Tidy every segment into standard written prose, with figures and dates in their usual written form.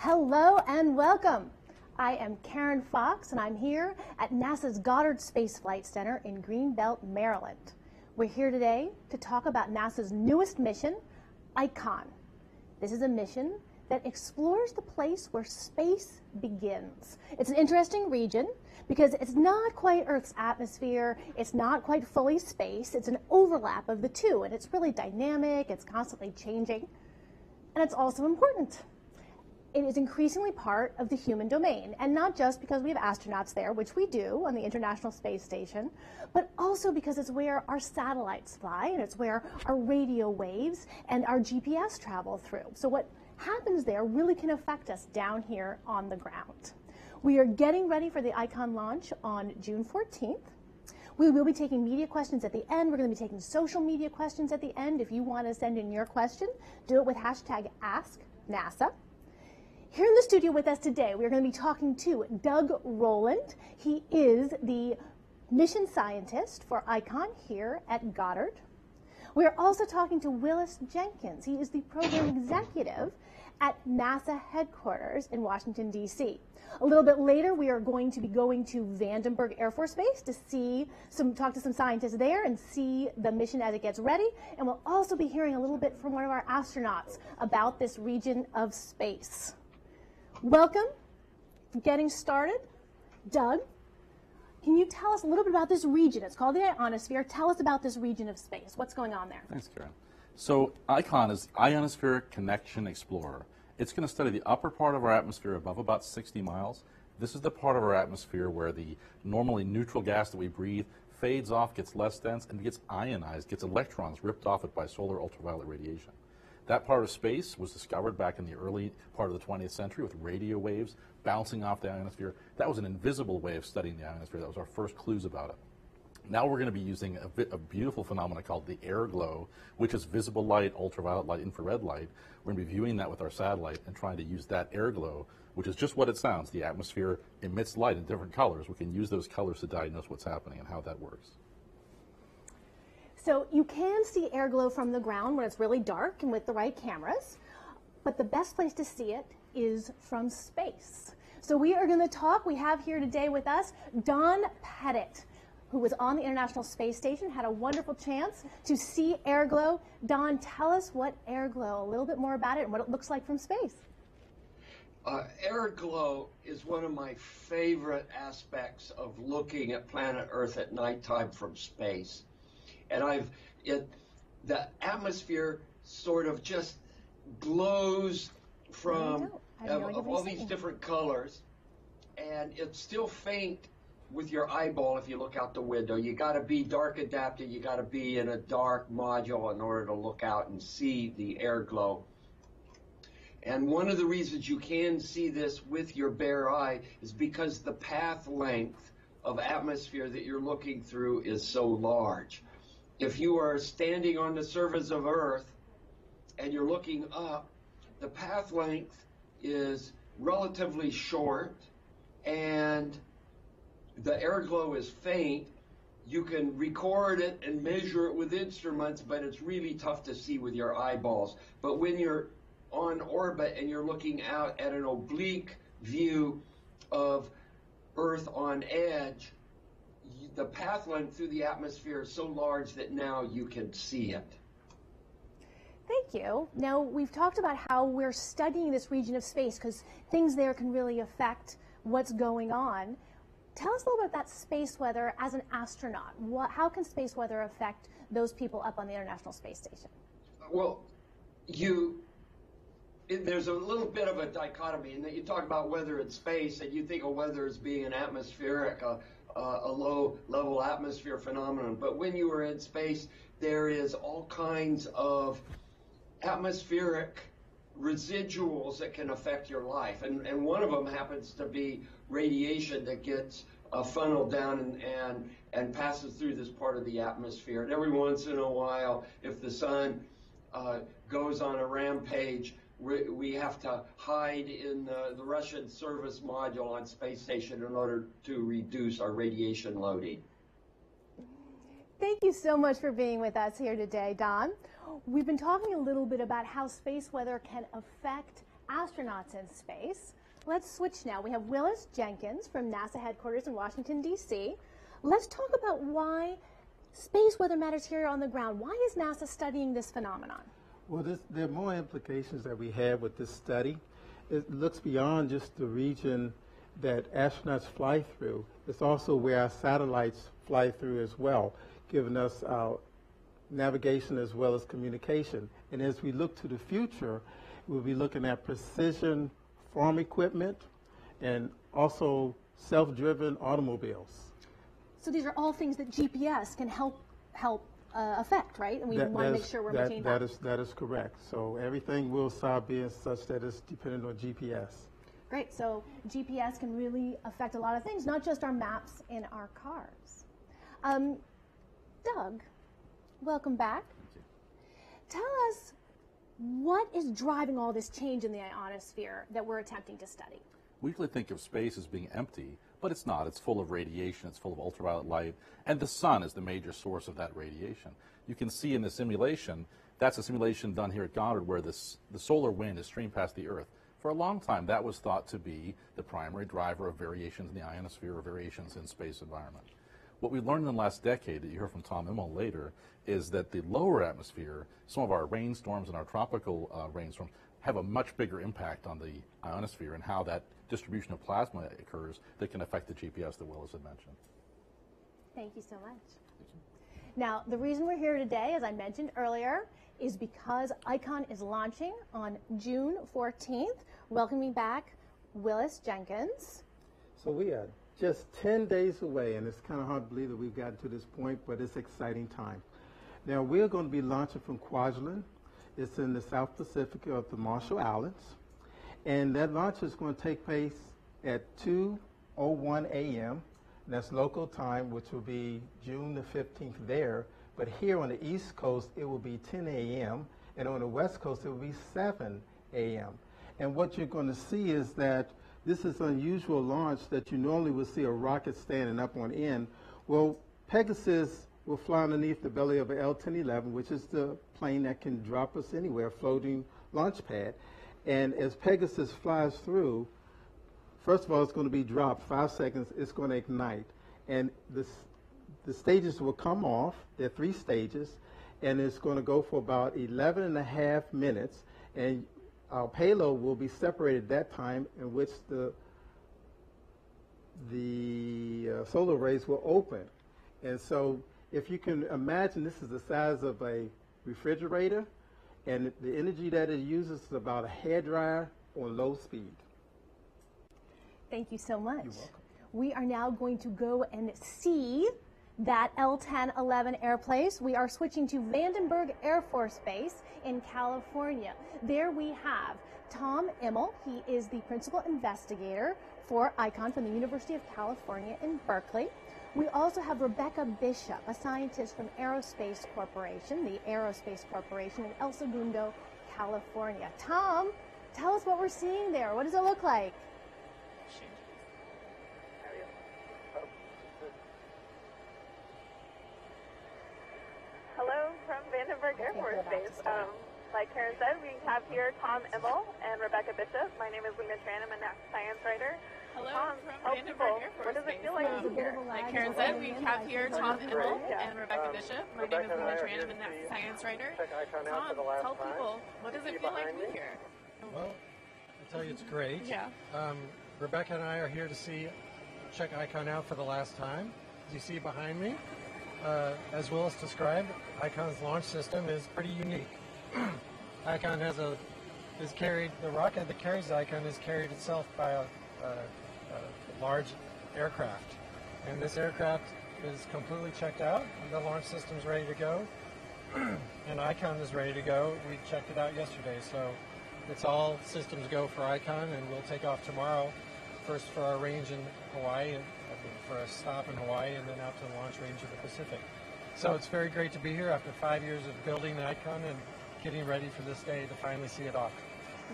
Hello and welcome. I am Karen Fox and I'm here at NASA's Goddard Space Flight Center in Greenbelt, Maryland. We're here today to talk about NASA's newest mission, ICON. This is a mission that explores the place where space begins. It's an interesting region because it's not quite Earth's atmosphere, it's not quite fully space, it's an overlap of the two, and it's really dynamic, it's constantly changing, and it's also important. It is increasingly part of the human domain, and not just because we have astronauts there, which we do on the International Space Station, but also because it's where our satellites fly, and it's where our radio waves and our GPS travel through. So what happens there really can affect us down here on the ground. We are getting ready for the ICON launch on June 14th. We will be taking media questions at the end. We're going to be taking social media questions at the end. If you want to send in your question, do it with hashtag AskNASA. Here in the studio with us today, we're going to be talking to Doug Rowland. He is the mission scientist for ICON here at Goddard. We're also talking to Willis Jenkins. He is the program executive at NASA headquarters in Washington, D.C. A little bit later, we are going to be going to Vandenberg Air Force Base to talk to some scientists there and see the mission as it gets ready. And we'll also be hearing a little bit from one of our astronauts about this region of space. Welcome. Getting started. Doug, can you tell us a little bit about this region? It's called the Ionosphere. Tell us about this region of space. What's going on there? Thanks, Karen. So ICON is Ionospheric Connection Explorer. It's going to study the upper part of our atmosphere above about 60 miles. This is the part of our atmosphere where the normally neutral gas that we breathe fades off, gets less dense, and gets ionized, gets electrons ripped off it by solar ultraviolet radiation. That part of space was discovered back in the early part of the 20th century with radio waves bouncing off the ionosphere. That was an invisible way of studying the ionosphere. That was our first clues about it. Now we're going to be using a beautiful phenomenon called the air glow, which is visible light, ultraviolet light, infrared light. We're going to be viewing that with our satellite and trying to use that air glow, which is just what it sounds. The atmosphere emits light in different colors. We can use those colors to diagnose what's happening and how that works. So you can see air glow from the ground when it's really dark and with the right cameras, but the best place to see it is from space. So we are going to talk. We have here today with us Don Pettit, who was on the International Space Station, had a wonderful chance to see air glow. Don, tell us what air glow, a little bit more about it and what it looks like from space. Air glow is one of my favorite aspects of looking at planet Earth at nighttime from space. And the atmosphere sort of just glows from of all these different colors, and it's still faint with your eyeball if you look out the window. You got to be dark adapted. You got to be in a dark module in order to look out and see the air glow. And one of the reasons you can see this with your bare eye is because the path length of atmosphere that you're looking through is so large. If you are standing on the surface of Earth and you're looking up, the path length is relatively short and the air glow is faint. You can record it and measure it with instruments, but it's really tough to see with your eyeballs. But when you're on orbit and you're looking out at an oblique view of Earth on edge, the path length through the atmosphere is so large that now you can see it. Thank you. Now, we've talked about how we're studying this region of space because things there can really affect what's going on. Tell us a little bit about that space weather as an astronaut. How can space weather affect those people up on the International Space Station? Well, there's a little bit of a dichotomy in that you talk about weather in space and you think of weather as being an atmospheric, a low-level atmosphere phenomenon. But when you are in space, there is all kinds of atmospheric residuals that can affect your life. And one of them happens to be radiation that gets funneled down and passes through this part of the atmosphere. And every once in a while, if the sun goes on a rampage, we have to hide in the Russian service module on space station in order to reduce our radiation loading. Thank you so much for being with us here today, Don. We've been talking a little bit about how space weather can affect astronauts in space. Let's switch now. We have Willis Jenkins from NASA headquarters in Washington, D.C. Let's talk about why space weather matters here on the ground. Why is NASA studying this phenomenon? Well, there are more implications that we have with this study. It looks beyond just the region that astronauts fly through. It's also where our satellites fly through as well, giving us our navigation as well as communication. And as we look to the future, we'll be looking at precision farm equipment and also self-driven automobiles. So these are all things that GPS can help affect, right? And we want to make sure we're maintaining that. That is correct. So everything will start being such that it's dependent on GPS. Great. So GPS can really affect a lot of things, not just our maps in our cars. Doug, welcome back. Thank you. Tell us what is driving all this change in the ionosphere that we're attempting to study? We usually think of space as being empty, but it's not. It's full of radiation, it's full of ultraviolet light, and the sun is the major source of that radiation. You can see in the simulation, that's a simulation done here at Goddard where the solar wind is streamed past the Earth. For a long time, that was thought to be the primary driver of variations in the ionosphere or variations in space environment. What we learned in the last decade, that you hear from Tom Immel later, is that the lower atmosphere, some of our rainstorms and our tropical rainstorms, have a much bigger impact on the ionosphere and how that distribution of plasma occurs that can affect the GPS that Willis had mentioned. Thank you so much. Now, the reason we're here today, as I mentioned earlier, is because ICON is launching on June 14th. Welcoming back Willis Jenkins. So we are just 10 days away, and it's kind of hard to believe that we've gotten to this point, but it's an exciting time. Now, we're going to be launching from Kwajalein. It's in the South Pacific of the Marshall Islands. And that launch is going to take place at 2:01 a.m. That's local time, which will be June the 15th there. But here on the East Coast, it will be 10 a.m. And on the West Coast, it will be 7 a.m. And what you're going to see is that this is an unusual launch that you normally would see a rocket standing up on end. Well, Pegasus will fly underneath the belly of an L-1011, which is the plane that can drop us anywhere, floating launch pad. And as Pegasus flies through, first of all, it's going to be dropped 5 seconds. It's going to ignite. And the stages will come off. There are 3 stages. And it's going to go for about 11 and a half minutes. And our payload will be separated that time, in which the solar rays will open. And so if you can imagine, this is the size of a refrigerator, and the energy that it uses is about a hairdryer on low speed. Thank you so much. You're welcome. We are now going to go and see that L-1011 airplace. We are switching to Vandenberg Air Force Base in California. There we have Tom Immel. He is the principal investigator for ICON from the University of California in Berkeley. We also have Rebecca Bishop, a scientist from Aerospace Corporation, the Aerospace Corporation in El Segundo, California. Tom, tell us what we're seeing there. What does it look like? Hello from Vandenberg Air Force Base. Like Karen said, we have here Tom Immel and Rebecca Bishop. My name is Lena Tran. I'm a NASA science writer. Hello Tom, from Vandenberg Air Force what does it Base. feel like to be here? Like Karen said, we have here Tom Immel and Rebecca Bishop. My name is Lena Tran. I'm a NASA science writer. Tom, tell people, what does it feel like to be here? Well, I tell you, it's great. Yeah. Rebecca and I are here to check ICON out for the last time. As you see behind me, as Willis described, ICON's launch system is pretty unique. ICON the rocket that carries ICON is carried itself by a large aircraft. And this aircraft is completely checked out. The launch system's ready to go. And ICON is ready to go. We checked it out yesterday. So it's all systems go for ICON, and we'll take off tomorrow, first for our range in Hawaii, for a stop in Hawaii, and then out to the launch range of the Pacific. So it's very great to be here after 5 years of building ICON and getting ready for this day to finally see it off.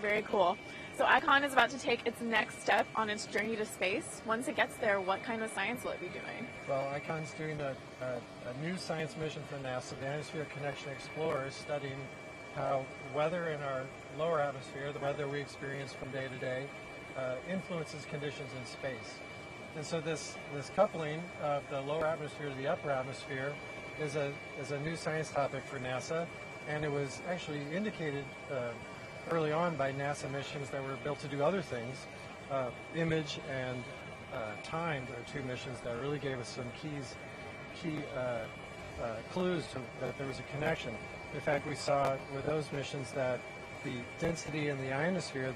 Very cool. So ICON is about to take its next step on its journey to space. Once it gets there, what kind of science will it be doing? Well, ICON's doing a new science mission for NASA, the Ionospheric Connection Explorer, studying how weather in our lower atmosphere, the weather we experience from day to day, influences conditions in space. And so this coupling of the lower atmosphere to the upper atmosphere is a new science topic for NASA, and it was actually indicated early on by NASA missions that were built to do other things. Image and Time are two missions that really gave us some key clues to that there was a connection. In fact, we saw with those missions that the density in the ionosphere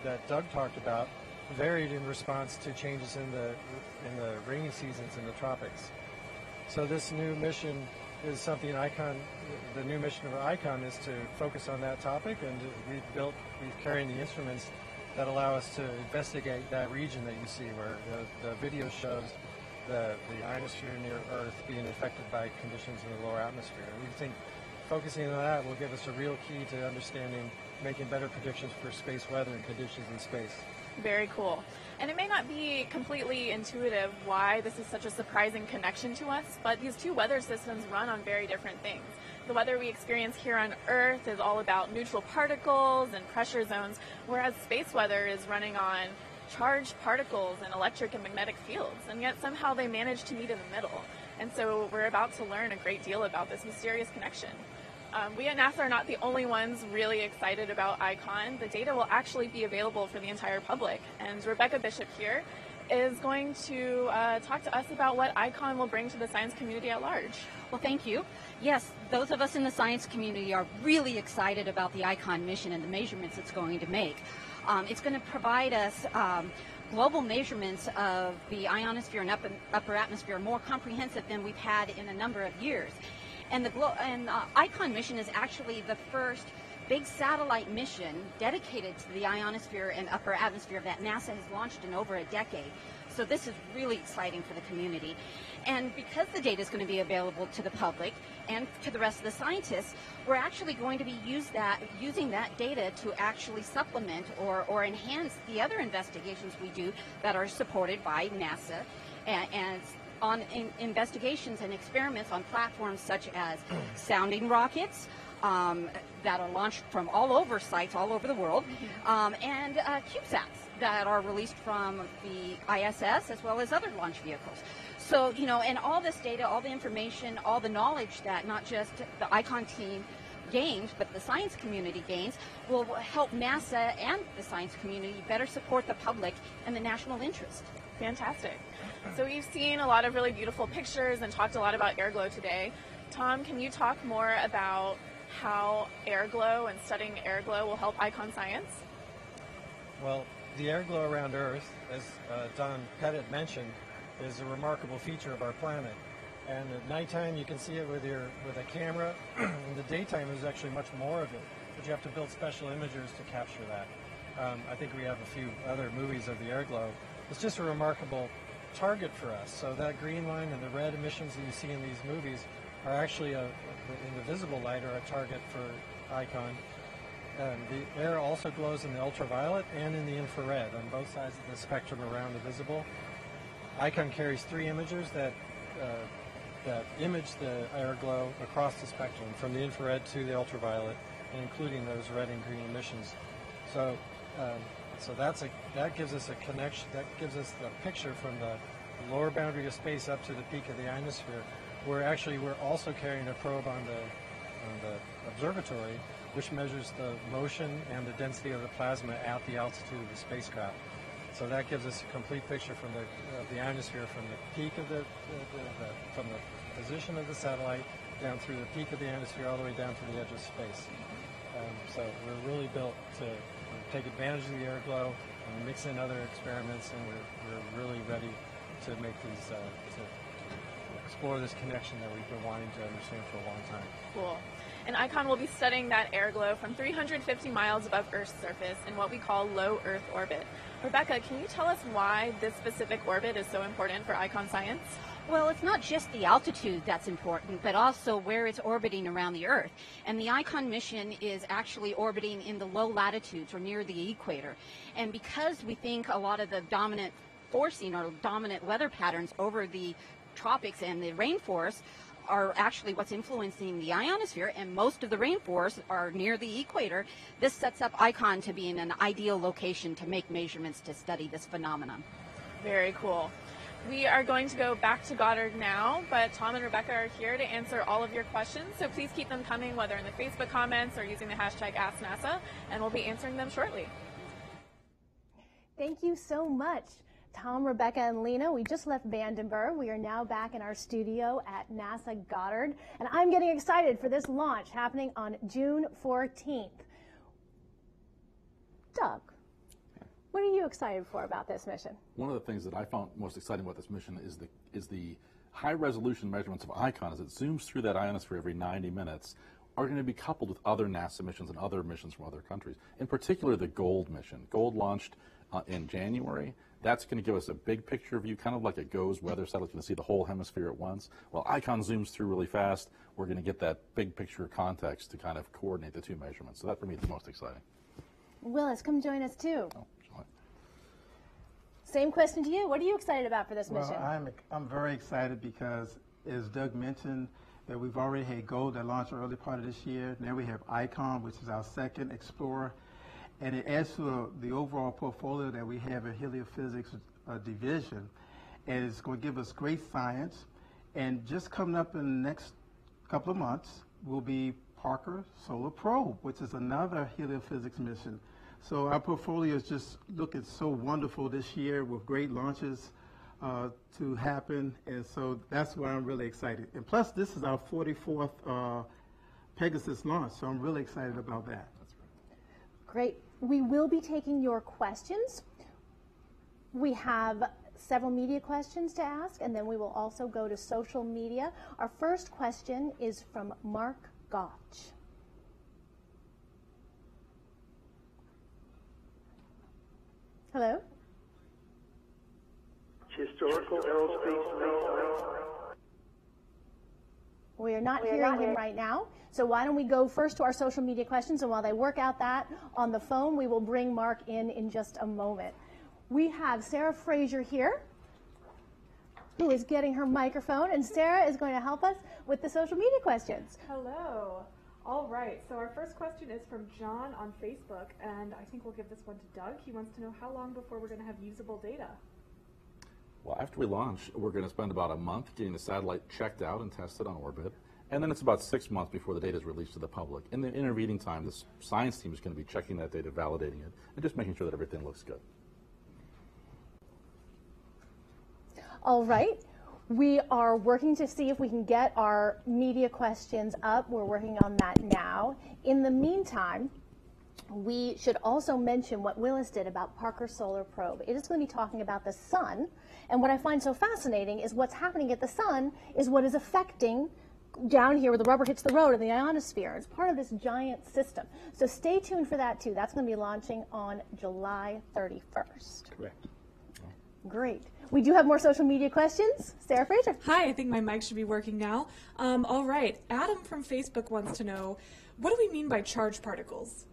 that Doug talked about varied in response to changes in the rainy seasons in the tropics. So this new mission is something the new mission of ICON is to focus on that topic, and we've carried the instruments that allow us to investigate that region that you see where the video shows the ionosphere near Earth being affected by conditions in the lower atmosphere. And we think focusing on that will give us a real key to understanding, making better predictions for space weather and conditions in space. Very cool. And it may not be completely intuitive why this is such a surprising connection to us, but these two weather systems run on very different things. The weather we experience here on Earth is all about neutral particles and pressure zones, whereas space weather is running on charged particles and electric and magnetic fields, and yet somehow they manage to meet in the middle. And so we're about to learn a great deal about this mysterious connection. We at NASA are not the only ones really excited about ICON. The data will actually be available for the entire public, and Rebecca Bishop here is going to talk to us about what ICON will bring to the science community at large. Well, thank you. Yes, those of us in the science community are really excited about the ICON mission and the measurements it's going to make. It's going to provide us global measurements of the ionosphere and upper atmosphere more comprehensive than we've had in a number of years. And the ICON mission is actually the first big satellite mission dedicated to the ionosphere and upper atmosphere that NASA has launched in over a decade. So this is really exciting for the community. And because the data is going to be available to the public and to the rest of the scientists, we're actually going to be using that data to actually supplement or enhance the other investigations we do that are supported by NASA and on investigations and experiments on platforms such as sounding rockets that are launched from all over sites all over the world, and CubeSats that are released from the ISS as well as other launch vehicles. So, you know, and all this data, all the information, all the knowledge that not just the ICON team gains, but the science community gains, will help NASA and the science community better support the public and the national interest. Fantastic. So we've seen a lot of really beautiful pictures and talked a lot about airglow today. Tom, can you talk more about how airglow and studying airglow will help ICON science? Well, the airglow around Earth, as Don Pettit mentioned, is a remarkable feature of our planet. And at nighttime you can see it with a camera. In the daytime there's actually much more of it, but you have to build special imagers to capture that. I think we have a few other movies of the airglow. It's just a remarkable target for us. So that green line and the red emissions that you see in these movies are actually, in the visible light, are a target for ICON. The air also glows in the ultraviolet and in the infrared on both sides of the spectrum around the visible. ICON carries 3 imagers that image the air glow across the spectrum, from the infrared to the ultraviolet, including those red and green emissions. So, that gives us a connection. That gives us the picture from the lower boundary of space up to the peak of the ionosphere. We're also carrying a probe on the observatory, which measures the motion and the density of the plasma at the altitude of the spacecraft. So that gives us a complete picture from the ionosphere, from the peak of from the position of the satellite down through the peak of the ionosphere all the way down to the edge of space. So we're really built to take advantage of the airglow and mix in other experiments, and we're really ready to make these to explore this connection that we've been wanting to understand for a long time. Cool. And ICON will be studying that airglow from 350 miles above Earth's surface in what we call low Earth orbit. Rebecca, can you tell us why this specific orbit is so important for ICON science? Well, it's not just the altitude that's important, but also where it's orbiting around the Earth. And the ICON mission is actually orbiting in the low latitudes or near the equator. And because we think a lot of the dominant forcing or dominant weather patterns over the tropics and the rainforest are actually what's influencing the ionosphere, and most of the rainforests are near the equator. This sets up ICON to be in an ideal location to make measurements to study this phenomenon. Very cool. We are going to go back to Goddard now, but Tom and Rebecca are here to answer all of your questions, so please keep them coming, whether in the Facebook comments or using the hashtag AskNASA, and we'll be answering them shortly. Thank you so much, Tom, Rebecca, and Lena. We just left Vandenberg. We are now back in our studio at NASA Goddard, and I'm getting excited for this launch happening on June 14th. Doug, what are you excited for about this mission? One of the things that I found most exciting about this mission is the high-resolution measurements of ICON as it zooms through that ionosphere every 90 minutes are going to be coupled with other NASA missions and other missions from other countries. In particular, the GOLD mission. GOLD launched in January. That's going to give us a big picture view, kind of like a GOES weather satellite. It's going to see the whole hemisphere at once. Well, ICON zooms through really fast. We're going to get that big picture context to kind of coordinate the two measurements. So that, for me, is the most exciting. Willis, come join us, too. Oh, sorry. Same question to you. What are you excited about for this mission? Well, I'm very excited because, as Doug mentioned, that we've already had GOLD that launched early part of this year. Now we have ICON, which is our second Explorer. And it adds to the overall portfolio that we have in heliophysics division. And it's going to give us great science. And just coming up in the next couple of months will be Parker Solar Probe, which is another heliophysics mission. So our portfolio is just looking so wonderful this year with great launches to happen. And so that's why I'm really excited. And plus, this is our 44th Pegasus launch, so I'm really excited about that. Great. We will be taking your questions. We have several media questions to ask, and then we will also go to social media. Our first question is from Mark Gotch. Hello? Historical aerospace. We are not hearing him right now. So why don't we go first to our social media questions, and while they work out that on the phone, we will bring Mark in just a moment. We have Sarah Fraser here, who is getting her microphone, and Sarah is going to help us with the social media questions. Hello. All right, so our first question is from John on Facebook, and I think we'll give this one to Doug. He wants to know how long before we're going to have usable data. Well, after we launch, we're going to spend about a month getting the satellite checked out and tested on orbit. And then it's about 6 months before the data is released to the public. In the intervening time, the science team is going to be checking that data, validating it, and just making sure that everything looks good. All right. We are working to see if we can get our media questions up. We're working on that now. In the meantime, we should also mention what Willis did about Parker Solar Probe. It is going to be talking about the sun, and what I find so fascinating is what's happening at the sun is what is affecting down here where the rubber hits the road in the ionosphere. It's part of this giant system. So stay tuned for that too. That's going to be launching on July 31st. Correct. Great. We do have more social media questions. Sarah Fraser. Hi, I think my mic should be working now. All right, Adam from Facebook wants to know, what do we mean by charged particles?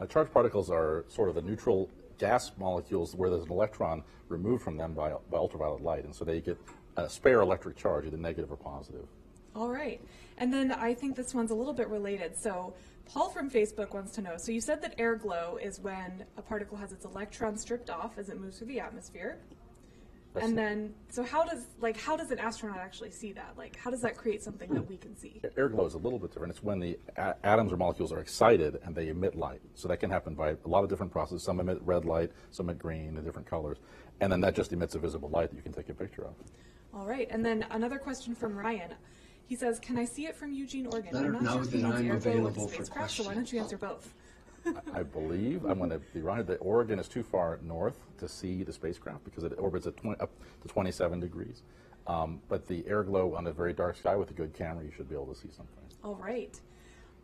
Charged particles are sort of the neutral gas molecules where there's an electron removed from them by ultraviolet light, and so they get a spare electric charge, either negative or positive. All right. And then I think this one's a little bit related. So Paul from Facebook wants to know, so you said that air glow is when a particle has its electron stripped off as it moves through the atmosphere. And then, so how does an astronaut actually see that? Like, how does that create something that we can see? Air glow is a little bit different. It's when the atoms or molecules are excited and they emit light. So that can happen by a lot of different processes. Some emit red light, some emit green, the different colors. And then that just emits a visible light that you can take a picture of. All right. And then another question from Ryan. He says, can I see it from Eugene, Oregon? Let her know that I'm available for questions. So why don't you answer both? I believe, I'm going to be right, that Oregon is too far north to see the spacecraft because it orbits at up to 27 degrees. But the air glow on a very dark sky with a good camera, you should be able to see something. All right.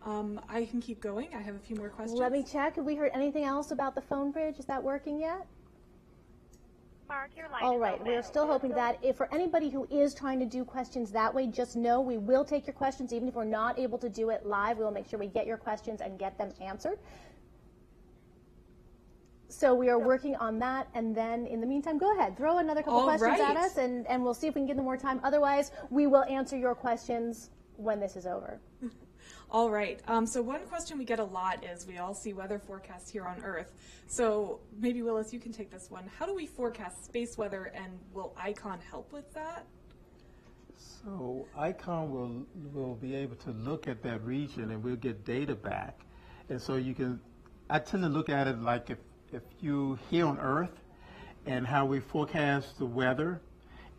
I can keep going. I have a few more questions. Let me check. Have we heard anything else about the phone bridge? Is that working yet? Mark, your line All right, is we're still hoping that. If for anybody who is trying to do questions that way, just know we will take your questions. Even if we're not able to do it live, we will make sure we get your questions and get them answered. So we are working on that, and then in the meantime, go ahead, throw another couple questions at us, and we'll see if we can give them more time. Otherwise, we will answer your questions when this is over. All right. So one question we get a lot is we all see weather forecasts here on Earth. So maybe, Willis, you can take this one. How do we forecast space weather, and will ICON help with that? So ICON will be able to look at that region, and we'll get data back. And so you can, I tend to look at it like if you here on Earth and how we forecast the weather,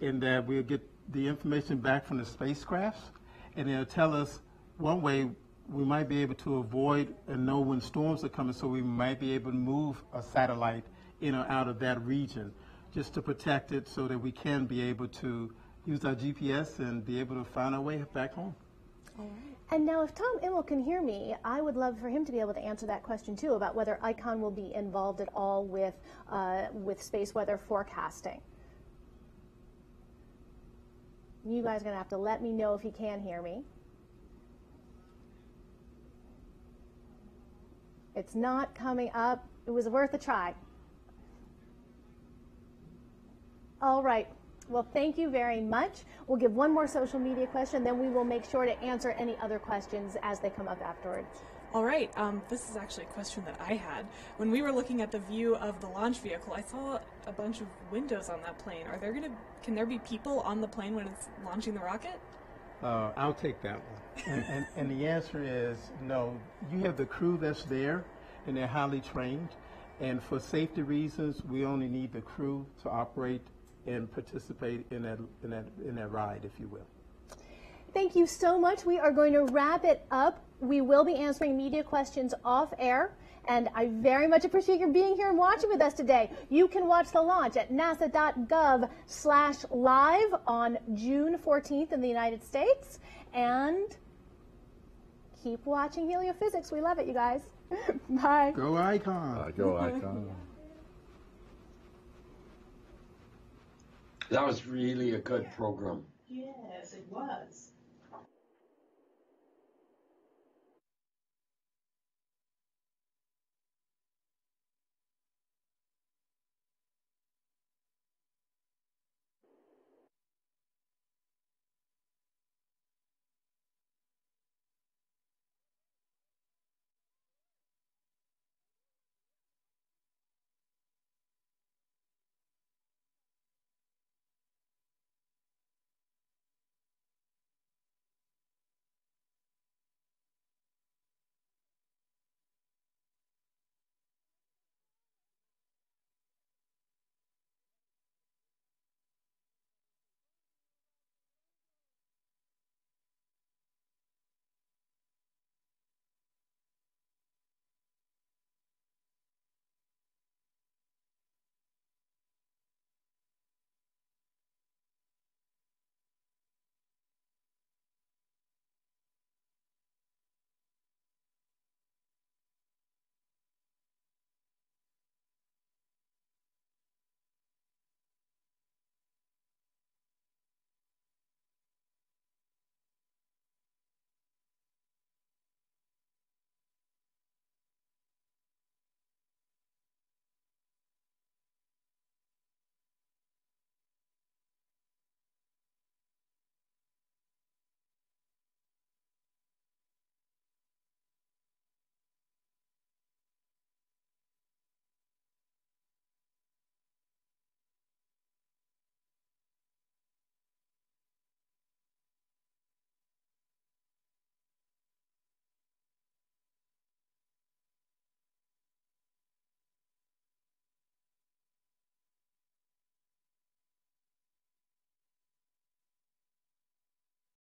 in that we'll get the information back from the spacecrafts, and it'll tell us one way we might be able to avoid and know when storms are coming, so we might be able to move a satellite in or out of that region just to protect it so that we can be able to use our GPS and be able to find our way back home. All right. And now if Tom Immel can hear me, I would love for him to be able to answer that question too about whether ICON will be involved at all with space weather forecasting. You guys are going to have to let me know if he can hear me. It's not coming up. It was worth a try. All right. Well, thank you very much. We'll give one more social media question, then we will make sure to answer any other questions as they come up afterwards. All right. This is actually a question that I had. When we were looking at the view of the launch vehicle, I saw a bunch of windows on that plane. Can there be people on the plane when it's launching the rocket? I'll take that one. And the answer is no. You have the crew that's there, and they're highly trained. And for safety reasons, we only need the crew to operate and participate in that ride, if you will. Thank you so much. We are going to wrap it up. We will be answering media questions off air, and I very much appreciate your being here and watching with us today. You can watch the launch at nasa.gov/live on June 14th in the United States, and keep watching Heliophysics. We love it, you guys. Bye. Go ICON. Go ICON. That was really a good program. Yes, it was.